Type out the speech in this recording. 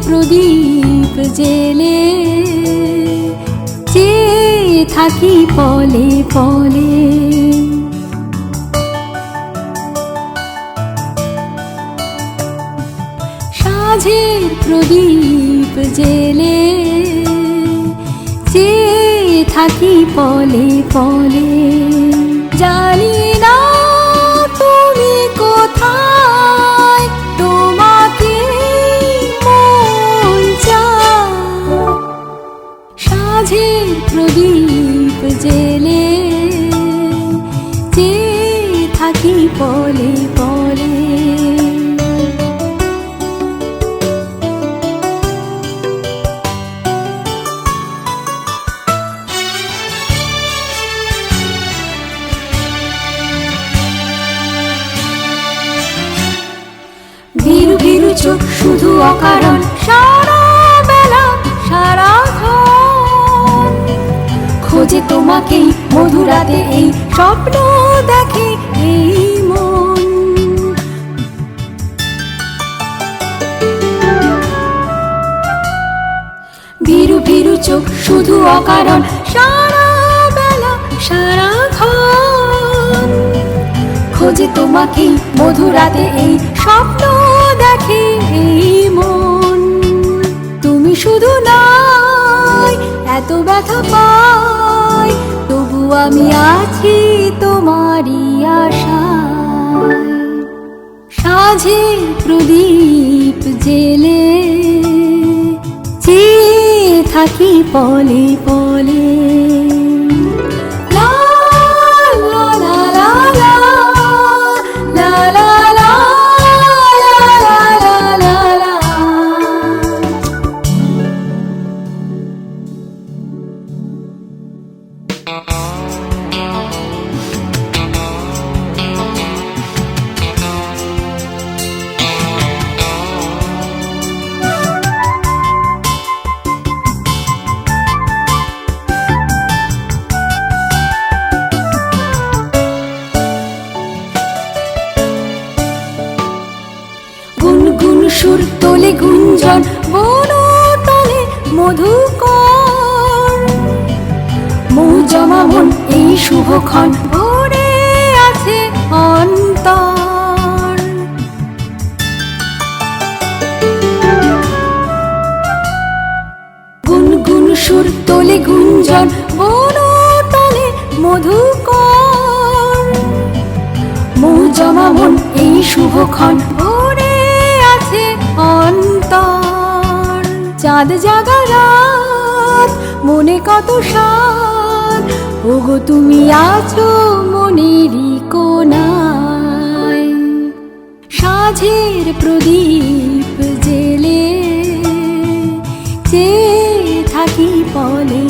প্রদীপ জেলে চেয়ে থাকি পলে পলে। সাঁঝের প্রদীপ জেলে চেয়ে থাকি পলে পলে। জানি না তুমি কোথায়, তোমাকে মন চায়। সাঁঝের প্রদীপ জেলে চেয়ে থাকি পলে পলে। ভীরু ভীরু চোখ শুধু অকারণ, সারা বেলা সারাক্ষণ খোঁজে তোমাকেই, মধুরাতে এই স্বপ্ন দেখে এই মন। ভীরু ভীরু চোখ শুধু অকারণ, সারা বেলা সারাক্ষণ খোঁজে তোমাকেই, মধুরাতে এই স্বপ্ন দেখে এই মন। তুমি শুধু নাই, এত ব্যথা পাই, তবু আমি আছি তোমারই আশায়। সাঁঝের প্রদীপ জেলে চেয়ে থাকি পলে পলে। গুনগুন সুর তোলে গুঞ্জন, বনতলে মধুকর মোহ জমা মন এই শুভক্ষণ ভরে আছে অন্তর। গুনগুন সুর তোলে গুঞ্জন, বনতলে মধুকর মোহ জমা মন এই শুভক্ষণ ভরে আছে অন্তর। চাঁদ জাগা রাত, মনে কত সাত, ওগো তুমি আছো মনেরই কোনায়। সাঁঝের প্রদীপ জেলে চেয়ে থাকি পলে।